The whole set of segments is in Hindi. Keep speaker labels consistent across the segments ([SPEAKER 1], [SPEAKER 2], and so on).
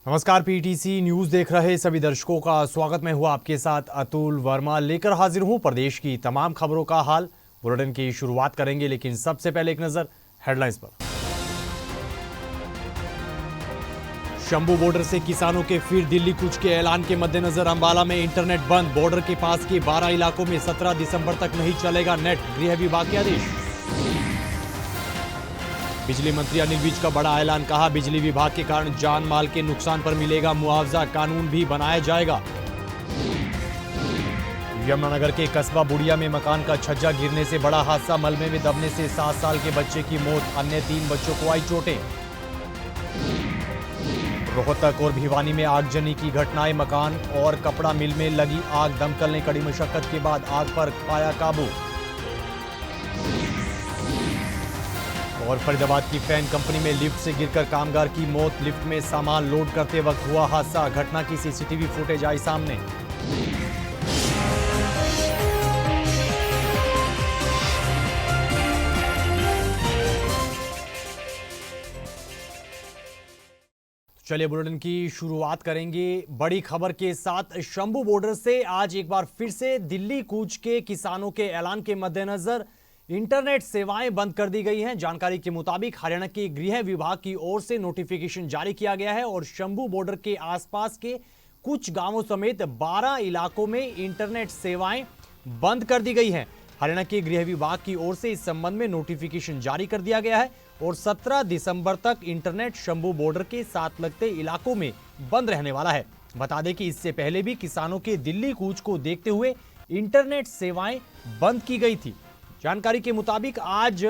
[SPEAKER 1] नमस्कार, पीटीसी न्यूज देख रहे सभी दर्शकों का स्वागत। मैं हुआ आपके साथ अतुल वर्मा, लेकर हाजिर हूं प्रदेश की तमाम खबरों का हाल। बुलेटिन की शुरुआत करेंगे, लेकिन सबसे पहले एक नजर हेडलाइंस पर। शंभू बॉर्डर से किसानों के फिर दिल्ली कूच के ऐलान के मद्देनजर अंबाला में इंटरनेट बंद। बॉर्डर के पास के 12 इलाकों में 17 दिसंबर तक नहीं चलेगा नेट, गृह विभाग के आदेश। बिजली मंत्री अनिल विज का बड़ा ऐलान, कहा बिजली विभाग के कारण जान माल के नुकसान पर मिलेगा मुआवजा, कानून भी बनाया जाएगा। यमुनानगर के कस्बा बुढ़िया में मकान का छज्जा गिरने से बड़ा हादसा, मलबे में दबने से 7 साल के बच्चे की मौत, अन्य 3 बच्चों को आई चोटें। रोहतक और भिवानी में आगजनी की घटनाएं, मकान और कपड़ा मिल में लगी आग, दमकल ने कड़ी मशक्कत के बाद आग पर पाया काबू। और फरीदाबाद की फैन कंपनी में लिफ्ट से गिरकर कामगार की मौत, लिफ्ट में सामान लोड करते वक्त हुआ हादसा, घटना की सीसीटीवी फुटेज आई सामने। चलिए बुलेटिन की शुरुआत करेंगे बड़ी खबर के साथ। शंभू बॉर्डर से आज एक बार फिर से दिल्ली कूच के किसानों के ऐलान के मद्देनजर इंटरनेट सेवाएं बंद कर दी गई हैं। जानकारी के मुताबिक हरियाणा के गृह विभाग की ओर से नोटिफिकेशन जारी किया गया है और शंभू बॉर्डर के आसपास के कुछ गांवों समेत 12 इलाकों में इंटरनेट सेवाएं बंद कर दी गई हैं। हरियाणा के गृह विभाग की ओर से इस संबंध में नोटिफिकेशन जारी कर दिया गया है और 17 दिसंबर तक इंटरनेट शंभू बॉर्डर के साथ लगते इलाकों में बंद रहने वाला है। बता दें कि इससे पहले भी किसानों के दिल्ली कूच को देखते हुए इंटरनेट सेवाएं बंद की गई थी। जानकारी के मुताबिक आज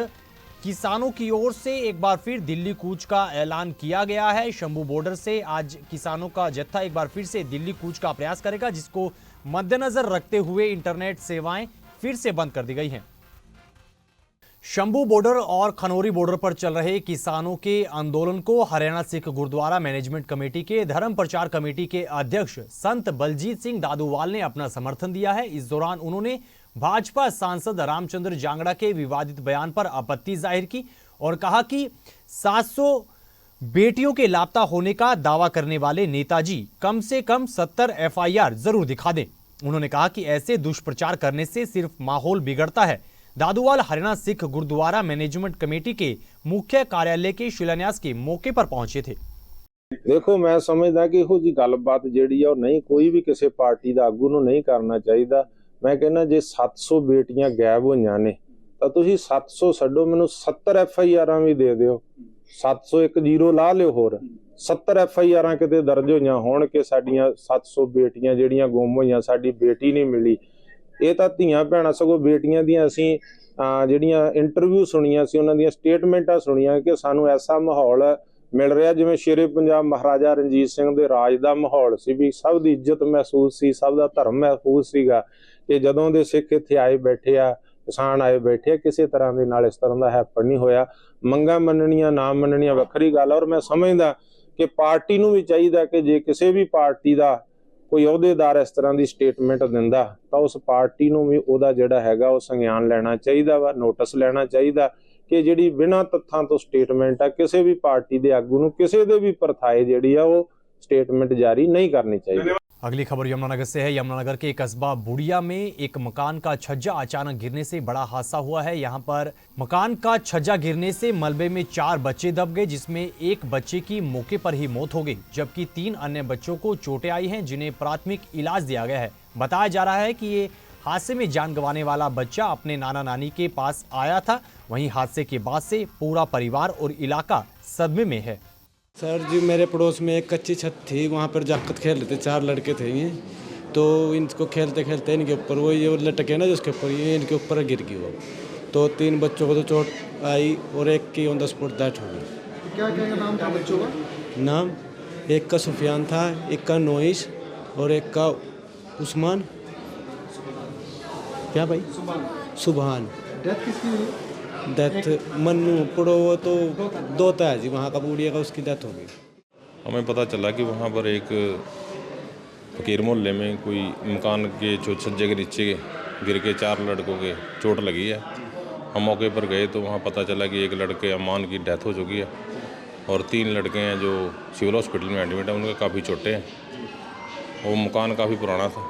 [SPEAKER 1] किसानों की ओर से एक बार फिर दिल्ली कूच का ऐलान किया गया है। शंभू बॉर्डर से आज किसानों का जत्था एक बार फिर से दिल्ली कूच का प्रयास करेगा, जिसको मद्देनजर रखते हुए इंटरनेट सेवाएं फिर से बंद कर दी गई हैं। शंभू बॉर्डर और खनौरी बॉर्डर पर चल रहे किसानों के आंदोलन को हरियाणा सिख गुरुद्वारा मैनेजमेंट कमेटी के धर्म प्रचार कमेटी के अध्यक्ष संत बलजीत सिंह दादूवाल ने अपना समर्थन दिया है। इस दौरान उन्होंने भाजपा सांसद रामचंद्र जांगड़ा के विवादित बयान पर आपत्ति जाहिर की और कहा कि 700 बेटियों के लापता होने का दावा करने वाले नेताजी कम से कम 70 एफआईआर जरूर दिखा दें। उन्होंने कहा कि ऐसे दुष्प्रचार करने से सिर्फ माहौल बिगड़ता है। दादूवाल हरियाणा सिख गुरुद्वारा मैनेजमेंट कमेटी के मुख्य कार्यालय के शिलान्यास के मौके पर पहुंचे थे।
[SPEAKER 2] देखो, मैं समझदा कि ਇਹੋ ਜੀ ਗੱਲਬਾਤ ਜਿਹੜੀ ਆ ਉਹ ਨਹੀਂ ਕੋਈ ਵੀ ਕਿਸੇ ਪਾਰਟੀ ਦਾ ਆਗੂ ਨੂੰ ਨਹੀਂ ਕਰਨਾ ਚਾਹੀਦਾ। ਮੈਂ ਕਹਿੰਦਾ ਜੇ 700 ਬੇਟੀਆਂ ਗਾਇਬ ਹੋਈਆਂ ਨੇ ਤਾਂ ਤੁਸੀਂ 700 ਛੱਡੋ, ਮੈਨੂੰ 70 ਐਫਆਈਆਰਾਂ ਵੀ ਦੇ ਦਿਓ। 700 ਇੱਕ ਜ਼ੀਰੋ ਲਾ ਲਿਓ, ਹੋਰ 70 ਐਫਆਈਆਰਾਂ ਕਿਤੇ ਦਰਜ ਹੋਈਆਂ ਹੋਣ ਕਿ ਸਾਡੀਆਂ 700 ਬੇਟੀਆਂ ਜਿਹੜੀਆਂ ਗੁੰਮ ਹੋਈਆਂ, ਸਾਡੀ ਬੇਟੀ ਨਹੀਂ ਮਿਲੀ। ਇਹ ਤਾਂ ਧੀਆਂ ਭੈਣਾਂ ਸਗੋਂ ਬੇਟੀਆਂ ਦੀਆਂ ਅਸੀਂ ਜਿਹੜੀਆਂ ਇੰਟਰਵਿਊ ਸੁਣੀਆਂ ਸੀ, ਉਹਨਾਂ ਦੀਆਂ ਸਟੇਟਮੈਂਟਾਂ ਸੁਣੀਆਂ ਕਿ ਸਾਨੂੰ ਐਸਾ ਮਾਹੌਲ ਮਿਲ ਰਿਹਾ ਜਿਵੇਂ ਸ਼ੇਰੇ ਪੰਜਾਬ ਮਹਾਰਾਜਾ ਰਣਜੀਤ ਸਿੰਘ ਦੇ ਰਾਜ ਦਾ ਮਾਹੌਲ ਸੀ, ਵੀ ਸਭ ਦੀ ਇੱਜ਼ਤ ਮਹਿਸੂਸ ਸੀ, ਸਭ ਦਾ ਧਰਮ ਮਹਿਸੂਸ ਸੀਗਾ ਕਿ ਜਦੋਂ ਦੇ ਸਿੱਖ ਇੱਥੇ ਆਏ ਬੈਠੇ ਆ, ਕਿਸਾਨ ਆਏ ਬੈਠੇ ਆ, ਕਿਸੇ ਤਰ੍ਹਾਂ ਦੇ ਨਾਲ ਇਸ ਤਰ੍ਹਾਂ ਦਾ ਹੈਪਨ ਨਹੀਂ ਹੋਇਆ। ਮੰਗਾਂ ਮੰਨਣੀਆਂ ਨਾ ਮੰਨਣੀਆਂ ਵੱਖਰੀ ਗੱਲ। ਔਰ ਮੈਂ ਸਮਝਦਾ ਕਿ ਪਾਰਟੀ ਨੂੰ ਵੀ ਚਾਹੀਦਾ ਕਿ ਜੇ ਕਿਸੇ ਵੀ ਪਾਰਟੀ ਦਾ ਕੋਈ ਅਹੁਦੇਦਾਰ ਇਸ ਤਰ੍ਹਾਂ ਦੀ ਸਟੇਟਮੈਂਟ ਦਿੰਦਾ ਤਾਂ ਉਸ ਪਾਰਟੀ ਨੂੰ ਵੀ ਉਹਦਾ ਜਿਹੜਾ ਹੈਗਾ ਉਹ ਸੰਗਿਆਨ ਲੈਣਾ ਚਾਹੀਦਾ ਵਾ, ਨੋਟਿਸ ਲੈਣਾ ਚਾਹੀਦਾ ਕਿ ਜਿਹੜੀ ਬਿਨਾਂ ਤੱਥਾਂ ਤੋਂ ਸਟੇਟਮੈਂਟ ਆ, ਕਿਸੇ ਵੀ ਪਾर्टी ਦੇ आगू ਨੂੰ ਕਿਸੇ ਦੇ भी प्रथाएं ਜਿਹੜੀ ਆ ਉਹ स्टेटमेंट जारी नहीं करनी चाहिए।
[SPEAKER 1] अगली खबर यमुनानगर से है। यमुनानगर के कस्बा बुढ़िया में एक मकान का छज्जा अचानक गिरने से बड़ा हादसा हुआ है। यहां पर मकान का छज्जा गिरने से मलबे में 4 बच्चे दब गए, जिसमें एक बच्चे की मौके पर ही मौत हो गई, जबकि 3 अन्य बच्चों को चोटें आई हैं, जिन्हें प्राथमिक इलाज दिया गया है। बताया जा रहा है कि ये हादसे में जान गंवाने वाला बच्चा अपने नाना नानी के पास आया था। वहीं हादसे के बाद से पूरा परिवार और इलाका सदमे में है।
[SPEAKER 3] सर जी, मेरे पड़ोस में एक कच्ची छत थी, वहाँ पर जाकत खेल रहे थे, 4 लड़के थे ये, तो इनको खेलते खेलते इनके ऊपर वो ये लटके ना जिसके ऊपर, ये इनके ऊपर गिर गई वो, तो 3 बच्चों को तो चोट आई और एक की ऑन द स्पॉट डेथ हो गई।
[SPEAKER 4] क्या क्या नाम था बच्चों का?
[SPEAKER 3] नाम एक का सुफियान था, एक का नोइस और एक का उस्मान। क्या भाई? सुबहान।
[SPEAKER 4] डेथ किसकी हुई?
[SPEAKER 3] डेथ मन्नू पड़ो, वो तो दोता है जी वहाँ का बूढ़िया का, उसकी डेथ हो गई।
[SPEAKER 5] हमें पता चला कि वहाँ पर एक फकीर मोहल्ले में कोई मकान के जो छज्जे के नीचे गिर के 4 लड़कों के चोट लगी है। हम मौके पर गए तो वहाँ पता चला कि एक लड़के अमान की डेथ हो चुकी है और 3 लड़के हैं जो सिविल हॉस्पिटल में एडमिट हैं, उनके काफ़ी चोटें हैं। वो मकान काफ़ी पुराना था।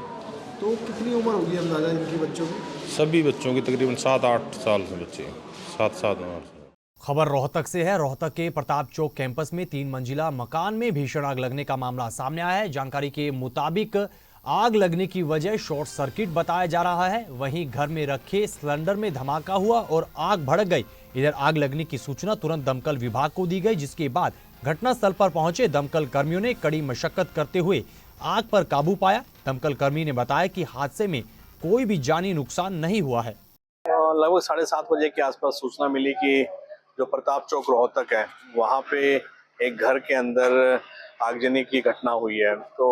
[SPEAKER 4] तो कितनी उम्र होगी अंदाजा इनके बच्चों की?
[SPEAKER 5] सभी बच्चों की तकरीबन 7-8 साल से बच्चे हैं, 7-7 8 साल।
[SPEAKER 1] खबर रोहतक से है। रोहतक के प्रताप चौक कैंपस में 3 मंजिला मकान में भीषण आग लगने का मामला सामने आया है। जानकारी के मुताबिक आग लगने की वजह शॉर्ट सर्किट बताया जा रहा है। वहीं घर में रखे सिलेंडर में धमाका हुआ और आग भड़क गई। इधर आग लगने की सूचना तुरंत दमकल विभाग को दी गई, जिसके बाद घटनास्थल पर पहुंचे दमकल कर्मियों ने कड़ी मशक्कत करते हुए आग पर काबू पाया। दमकल कर्मी ने बताया कि हादसे में कोई भी जानी नुकसान नहीं हुआ है।
[SPEAKER 6] लगभग 7:30 बजे के आसपास सूचना मिली कि जो प्रताप चौक रोहतक है वहाँ पे एक घर के अंदर आगजनी की घटना हुई है। तो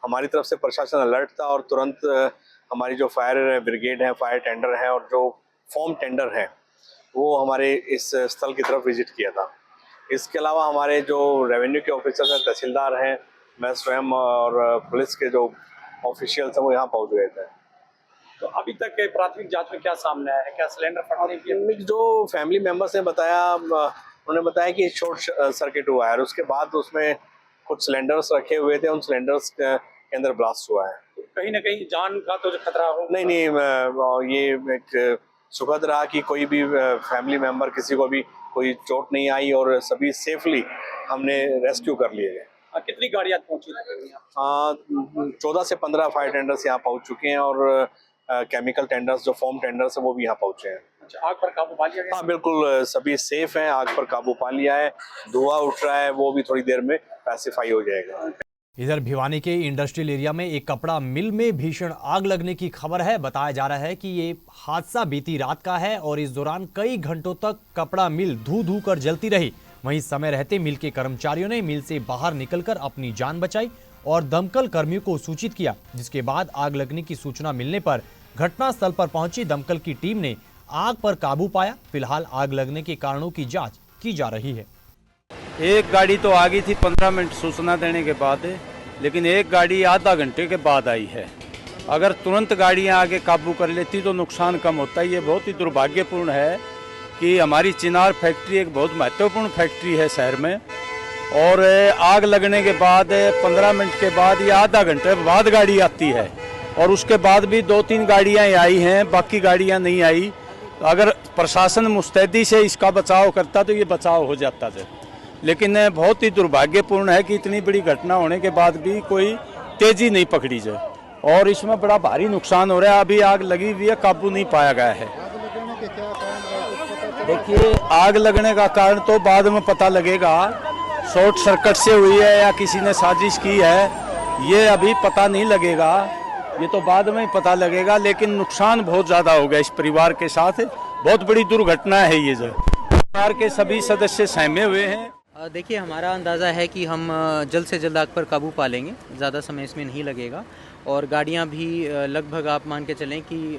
[SPEAKER 6] हमारी तरफ से प्रशासन अलर्ट था और तुरंत हमारी जो फायर ब्रिगेड है, फायर टेंडर है और जो फॉर्म टेंडर है वो हमारे इस स्थल की तरफ विजिट किया था। इसके अलावा हमारे जो रेवेन्यू के ऑफिसर्स हैं, तहसीलदार हैं, मैं स्वयं और पुलिस के जो ऑफिशियल्स हैं वो यहाँ पहुँच गए थे।
[SPEAKER 7] तो अभी तक के प्राथमिक जांच में क्या सामने आया है? क्या सिलेंडर फटने की?
[SPEAKER 6] जो फैमिली मेंबर्स ने बताया, उन्होंने बताया कि शॉर्ट सर्किट हुआ है और उसके बाद उसमें कुछ सिलेंडर्स रखे हुए थे, उन सिलेंडर्स के अंदर ब्लास्ट हुआ है।
[SPEAKER 7] कहीं ना कहीं जान का तो खतरा हो?
[SPEAKER 6] नहीं, ये एक सुखद रहा कि कोई भी फैमिली मेंबर, किसी को भी कोई चोट नहीं आई और सभी सेफली हमने रेस्क्यू कर लिए गए।
[SPEAKER 7] कितनी गाड़ियां पहुंची?
[SPEAKER 6] 14 से 15 फायर टेंडर्स यहाँ पहुंच चुके हैं और केमिकल टेंडर्स, जो फॉर्म टेंडर्स है वो भी यहाँ पहुंचे हैं।
[SPEAKER 7] अच्छा, आग पर काबू पा लिया गया?
[SPEAKER 6] हाँ बिल्कुल, सभी सेफ हैं, आग पर काबू पा लिया है। धुआं उठ रहा है, वो भी थोड़ी देर में पैसिफाई हो जाएगा।
[SPEAKER 1] इधर भिवानी के इंडस्ट्रियल एरिया में एक कपड़ा मिल में भीषण आग लगने की खबर है। बताया जा रहा है कि ये हादसा बीती रात का है और इस दौरान कई घंटों तक कपड़ा मिल धू धू कर जलती रही। वहीं समय रहते मिल के कर्मचारियों ने मिल से बाहर निकलकर अपनी जान बचाई और दमकल कर्मियों को सूचित किया, जिसके बाद आग लगने की सूचना मिलने पर घटनास्थल पर पहुंची दमकल की टीम ने आग पर काबू पाया। फिलहाल आग लगने के कारणों की जांच की जा रही है।
[SPEAKER 8] एक गाड़ी तो आ गई थी 15 मिनट सूचना देने के बाद, लेकिन एक गाड़ी आधा घंटे के बाद आई है। अगर तुरंत गाड़ियां आगे काबू कर लेती तो नुकसान कम होता। ये बहुत ही दुर्भाग्यपूर्ण है कि हमारी चिनार फैक्ट्री एक बहुत महत्वपूर्ण फैक्ट्री है शहर में, और आग लगने के बाद 15 मिनट के बाद या आधा घंटे बाद गाड़ी आती है और उसके बाद भी 2-3 गाड़ियां आई हैं, बाकी गाड़ियां नहीं आई। अगर प्रशासन मुस्तैदी से इसका बचाव करता तो ये बचाव हो जाता था, लेकिन बहुत ही दुर्भाग्यपूर्ण है कि इतनी बड़ी घटना होने के बाद भी कोई तेजी नहीं पकड़ी जाए और इसमें बड़ा भारी नुकसान हो रहा है। अभी आग लगी हुई है, काबू नहीं पाया गया है। देखिए, आग लगने का कारण तो बाद में पता लगेगा, शॉर्ट सर्किट से हुई है या किसी ने साजिश की है, ये अभी पता नहीं लगेगा, ये तो बाद में ही पता लगेगा। लेकिन नुकसान बहुत ज़्यादा हो गया इस परिवार के साथ, बहुत बड़ी दुर्घटना है ये। जो परिवार के सभी सदस्य सहमे हुए हैं।
[SPEAKER 9] देखिए, हमारा अंदाज़ा है कि हम जल्द से जल्द आग पर काबू पा लेंगे, ज़्यादा समय इसमें नहीं लगेगा। और गाड़ियां भी लगभग आप मान के चलें कि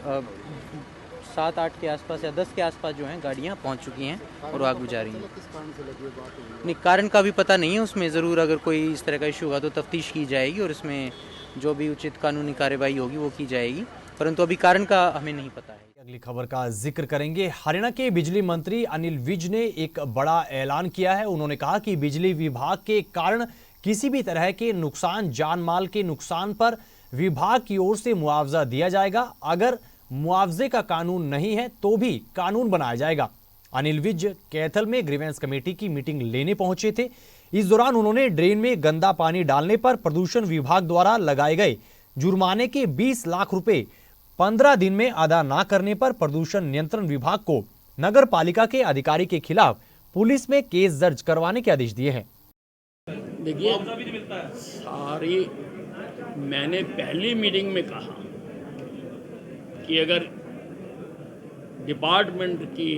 [SPEAKER 9] 7-8 के आसपास या 10 के आसपास जो हैं गाड़ियां पहुंच चुकी हैं और आग बुझा रही हैं। नहीं, कारण का भी पता नहीं है उसमें। ज़रूर अगर कोई इस तरह का इशू होगा तो तफ्तीश की जाएगी और इसमें जो भी उचित कानूनी कार्रवाई होगी वो की जाएगी, परंतु अभी कारण का हमें नहीं पता है।
[SPEAKER 1] अगली खबर का जिक्र करेंगे। हरियाणा के बिजली मंत्री अनिल विज ने एक बड़ा ऐलान किया है। उन्होंने कहा कि बिजली विभाग के कारण किसी भी तरह के नुकसान, जान माल के नुकसान पर विभाग की ओर से मुआवजा दिया जाएगा। अगर मुआवजे का कानून नहीं है तो भी कानून बनाया जाएगा। अनिल विज कैथल में ग्रीवेंस कमेटी की मीटिंग लेने पहुंचे थे। इस दौरान उन्होंने ड्रेन में गंदा पानी डालने पर प्रदूषण विभाग द्वारा लगाए गए जुर्माने के 20 लाख रुपए 15 दिन में अदा न करने पर प्रदूषण नियंत्रण विभाग को नगर पालिका के अधिकारी के खिलाफ पुलिस में केस दर्ज करवाने के आदेश दिए हैं।
[SPEAKER 10] देखिए, सारी मैंने पहली मीटिंग में कहा कि अगर डिपार्टमेंट की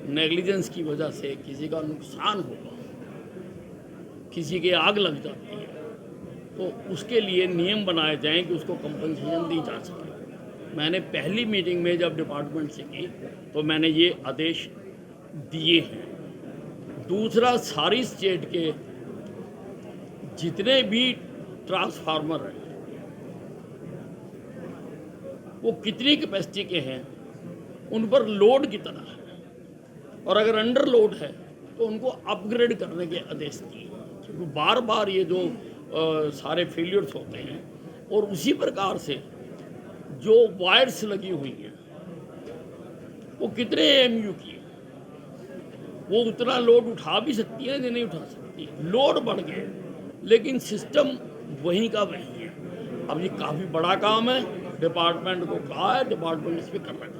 [SPEAKER 10] नेग्लिजेंस की वजह से किसी का नुकसान होगा, किसी के आग लग जाती है, तो उसके लिए नियम बनाए जाएं कि उसको कंपनसेशन दी जा सके। मैंने पहली मीटिंग में जब डिपार्टमेंट से की तो मैंने ये आदेश दिए हैं। दूसरा, सारी स्टेट के जितने भी ट्रांसफार्मर हैं वो कितनी कैपेसिटी के हैं, उन पर लोड कितना है, और अगर अंडर लोड है तो उनको अपग्रेड करने के आदेश दिए, क्योंकि बार बार ये जो सारे फेलियर्स होते हैं। और उसी प्रकार से जो वायर्स लगी हुई हैं वो कितने एमयू की, वो उतना लोड उठा भी सकती है या नहीं उठा सकती, लोड बढ़ गए, लेकिन सिस्टम वहीं का वहीं है। अब ये काफ़ी बड़ा काम है, डिपार्टमेंट को कहा है, डिपार्टमेंट इस पर कर रहा है।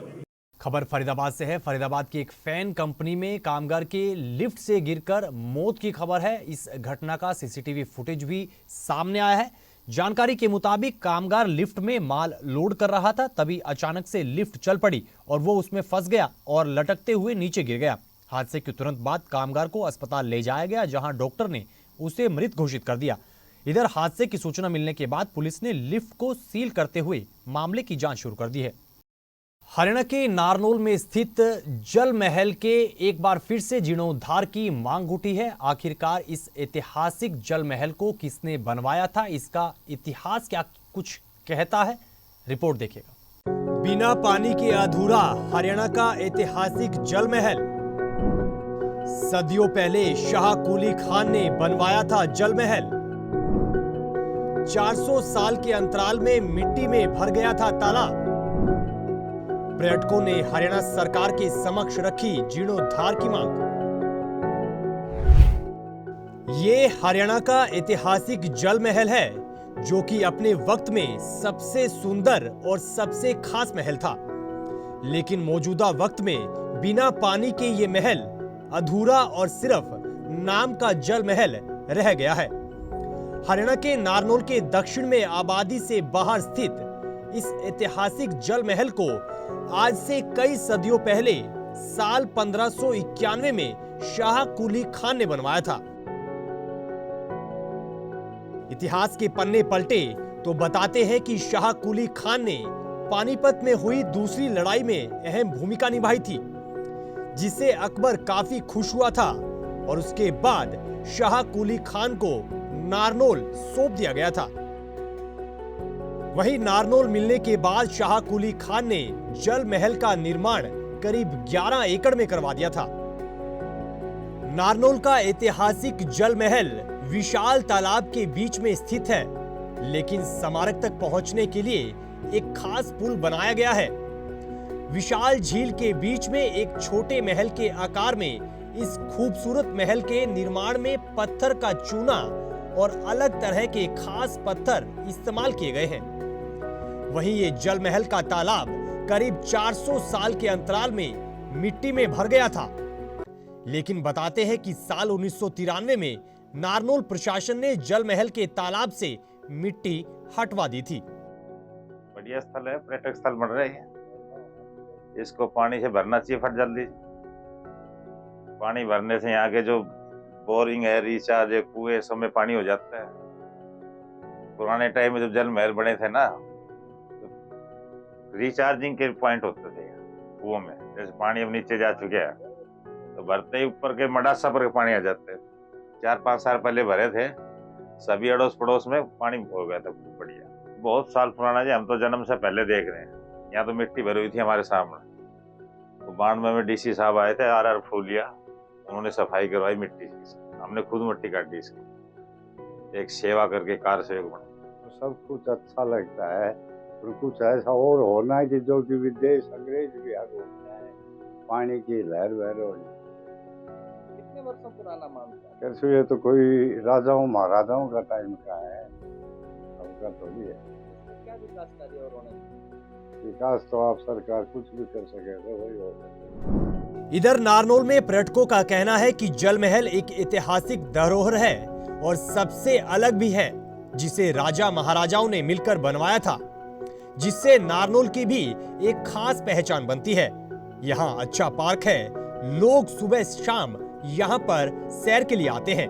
[SPEAKER 1] खबर फरीदाबाद से है। फरीदाबाद की एक फैन कंपनी में कामगार के लिफ्ट से गिरकर मौत की खबर है। इस घटना का सीसीटीवी फुटेज भी सामने आया है। जानकारी के मुताबिक कामगार लिफ्ट में माल लोड कर रहा था, तभी अचानक से लिफ्ट चल पड़ी और वो उसमें फंस गया और लटकते हुए नीचे गिर गया। हादसे के तुरंत बाद कामगार को अस्पताल ले जाया गया, जहां डॉक्टर ने उसे मृत घोषित कर दिया। इधर हादसे की सूचना मिलने के बाद पुलिस ने लिफ्ट को सील करते हुए मामले की जांच शुरू कर दी है। हरियाणा के नारनौल में स्थित जल महल के एक बार फिर से जीर्णोद्धार की मांग उठी है। आखिरकार इस ऐतिहासिक जल महल को किसने बनवाया था, इसका इतिहास क्या कुछ कहता है, रिपोर्ट देखिएगा। बिना पानी के अधूरा हरियाणा का ऐतिहासिक जल महल। सदियों पहले शाह कुली खान ने बनवाया था जल महल। 400 साल के अंतराल में मिट्टी में भर गया था तालाब। पर्यटकों ने हरियाणा सरकार के समक्ष रखी जीर्णोद्धार की मांग। ये हरियाणा का ऐतिहासिक जल महल है, जो कि अपने वक्त में सबसे सुंदर और सबसे खास महल था। लेकिन मौजूदा वक्त में बिना पानी के ये महल अधूरा और सिर्फ नाम का जल महल रह गया है। हरियाणा के नारनौल के दक्षिण में आबादी से बाहर स्थित इस ऐतिहासिक जल महल को आज से कई सदियों पहले साल 1591 में शाह कुली खान ने बनवाया था। इतिहास के पन्ने पलटे तो बताते हैं कि शाह कुली खान ने पानीपत में हुई दूसरी लड़ाई में अहम भूमिका निभाई थी, जिससे अकबर काफी खुश हुआ था और उसके बाद शाह कुली खान को नारनौल सौंप दिया गया था। वहीं नारनौल मिलने के बाद शाह कुली खान ने जल महल का निर्माण करीब 11 एकड़ में करवा दिया था। नारनौल का ऐतिहासिक जल महल विशाल तालाब के बीच में स्थित है, लेकिन स्मारक तक पहुंचने के लिए एक खास पुल बनाया गया है। विशाल झील के बीच में एक छोटे महल के आकार में इस खूबसूरत महल के निर्माण में पत्थर का चूना और अलग तरह के खास पत्थर इस्तेमाल किए गए हैं। वहीं ये जल महल का तालाब करीब 400 साल के अंतराल में मिट्टी में भर गया था। लेकिन बताते हैं कि साल 1993 में नारनौल प्रशासन ने जल महल के तालाब से मिट्टी हटवा दी थी।
[SPEAKER 11] बढ़िया स्थल है, पर्यटक स्थल बन रहे हैं। इसको पानी से भरना चाहिए फट जल्दी। पानी भरने से यहाँ के जो बोरिंग है, रिचार्ज है, कुएं सब में पानी हो जाता है। पुराने टाइम में जब जल महल बने थे ना, तो रिचार्जिंग के पॉइंट होते थे कुओं में। जैसे पानी अब नीचे जा चुके हैं तो भरते ही ऊपर के मडासा पर पानी आ जाते हैं। 4-5 साल पहले भरे थे, सभी अड़ोस पड़ोस में पानी हो गया था खूब बढ़िया। बहुत साल पुराना जी, हम तो जन्म से पहले देख रहे हैं। यहाँ तो मिट्टी भरी हुई थी हमारे सामने। तो 92 में डीसी साहब आए थे, RR फूलिया, उन्होंने सफाई करवाई मिट्टी की। हमने खुद मिट्टी काटी इसकी, एक सेवा करके कार सेवक बना।
[SPEAKER 12] तो सब कुछ अच्छा लगता है, और कुछ ऐसा और होना है कि जो कि विदेश अंग्रेज भी आगे पानी की लहर बहर हो।
[SPEAKER 13] कितने वर्षों पुराना मामला?
[SPEAKER 12] कैसे ये तो कोई राजाओं महाराजाओं का टाइम का है, सबका थोड़ी है।
[SPEAKER 13] क्या विकास कार्य और होने?
[SPEAKER 12] विकास तो आप सरकार कुछ भी कर सके तो वही हो सकता।
[SPEAKER 1] इधर नारनौल में पर्यटकों का कहना है कि जल महल एक ऐतिहासिक धरोहर है और सबसे अलग भी है, जिसे राजा महाराजाओं ने मिलकर बनवाया था, जिससे नारनौल की भी एक खास पहचान बनती है। यहाँ अच्छा पार्क है, लोग सुबह शाम यहाँ पर सैर के लिए आते हैं।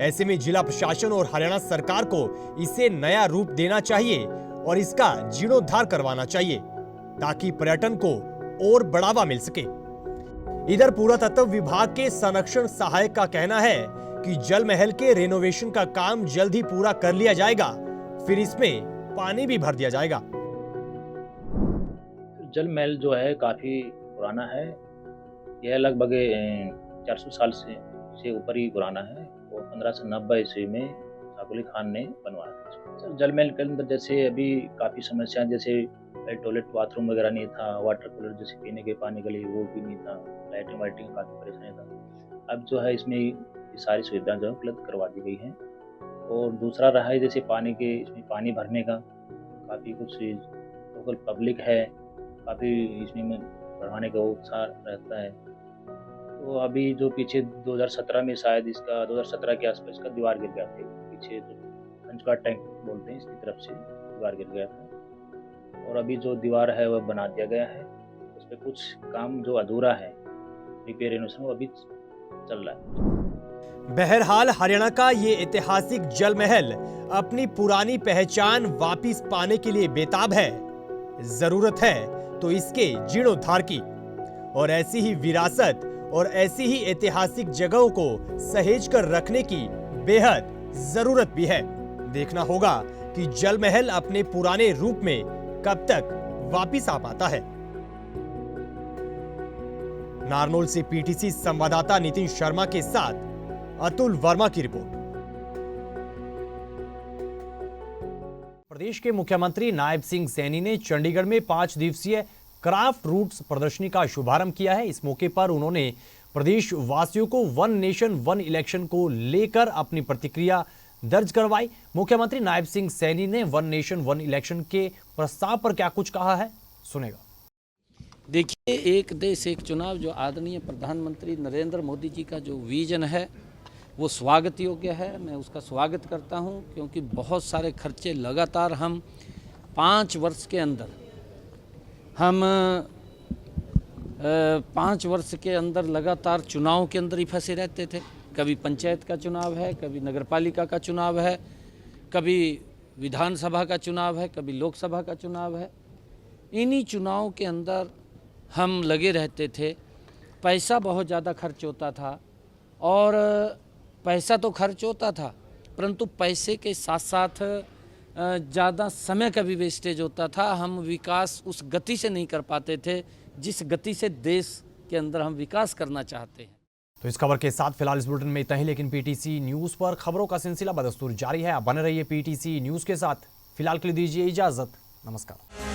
[SPEAKER 1] ऐसे में जिला प्रशासन और हरियाणा सरकार को इसे नया रूप देना चाहिए और इसका जीर्णोद्धार करवाना चाहिए, ताकि पर्यटन को और बढ़ावा मिल सके। इधर पुरातत्व विभाग के संरक्षण सहायक का कहना है कि जल महल के रेनोवेशन का काम जल्द ही पूरा कर लिया जाएगा, फिर इसमें पानी भी भर दिया जाएगा।
[SPEAKER 14] जल महल जो है काफी पुराना है। यह लगभग 400 साल से ऊपर ही पुराना है और 1590 ईस्वी में साकुली खान ने बनवाया था। सर जल महल के अंदर जैसे अभी काफ़ी समस्याएं, जैसे टॉयलेट बाथरूम वगैरह नहीं था, वाटर कूलर जैसे पीने के पानी के लिए वो भी नहीं था, लाइटिंग वाइटिंग काफ़ी परेशानी था। अब जो है इसमें ये सारी सुविधाएं जो है उपलब्ध करवा दी गई हैं। और दूसरा रहा है जैसे पानी के, इसमें पानी भरने का काफ़ी कुछ लोकल पब्लिक है, काफ़ी इसमें बढ़ाने का उत्साह रहता है। तो अभी जो पीछे 2017 में शायद इसका 2017 के आसपास इसका दीवार गिर गया था, पीछे जो पंचका टैंक बोलते हैं इसकी तरफ से दीवार गिर गया था। और अभी जो दीवार है वह बना दिया गया है, उस पर कुछ काम जो अधूरा है रिपेयर रेनोवेशन वो अभी चल रहा है।
[SPEAKER 1] बहरहाल हरियाणा का ये ऐतिहासिक जल महल अपनी पुरानी पहचान वापिस पाने के लिए बेताब है। जरूरत है तो इसके जीर्णोद्धार की, और ऐसी ही विरासत और ऐसी ही ऐतिहासिक जगहों को सहेज कर रखने की बेहद जरूरत भी है। देखना होगा कि जल महल अपने पुराने रूप में कब तक वापिस आ पाता है। नारनौल से पीटीसी संवाददाता नितिन शर्मा के साथ अतुल वर्मा की रिपोर्ट। प्रदेश के मुख्यमंत्री नायब सिंह सैनी ने चंडीगढ़ में 5 दिवसीय क्राफ्ट रूट्स प्रदर्शनी का शुभारंभ किया है। इस मौके पर उन्होंने प्रदेश वासियों को वन नेशन वन इलेक्शन को लेकर अपनी प्रतिक्रिया दर्ज करवाई। मुख्यमंत्री नायब सिंह सैनी ने वन नेशन वन इलेक्शन के प्रस्ताव पर क्या कुछ कहा है, सुनेगा।
[SPEAKER 10] देखिए, एक देश एक चुनाव जो आदरणीय प्रधानमंत्री नरेंद्र मोदी जी का जो विजन है वो स्वागत योग्य है। मैं उसका स्वागत करता हूं, क्योंकि बहुत सारे खर्चे लगातार हम 5 वर्ष के अंदर हम 5 वर्ष के अंदर लगातार चुनाव के अंदर ही फंसे रहते थे। कभी पंचायत का चुनाव है, कभी नगरपालिका का चुनाव है, कभी विधानसभा का चुनाव है, कभी लोकसभा का चुनाव है। इन्हीं चुनाव के अंदर हम लगे रहते थे। पैसा बहुत ज़्यादा खर्च होता था, और पैसा तो खर्च होता था, परंतु पैसे के साथ साथ ज़्यादा समय का भी वेस्टेज होता था। हम विकास उस गति से नहीं कर पाते थे जिस गति से देश के अंदर हम विकास करना चाहते हैं।
[SPEAKER 1] तो इस खबर के साथ फिलहाल इस बुलेटिन में इतना ही, लेकिन पीटीसी न्यूज़ पर खबरों का सिलसिला बदस्तूर जारी है। आप बने रहिए पीटीसी न्यूज़ के साथ। फिलहाल के लिए दीजिए इजाज़त। नमस्कार।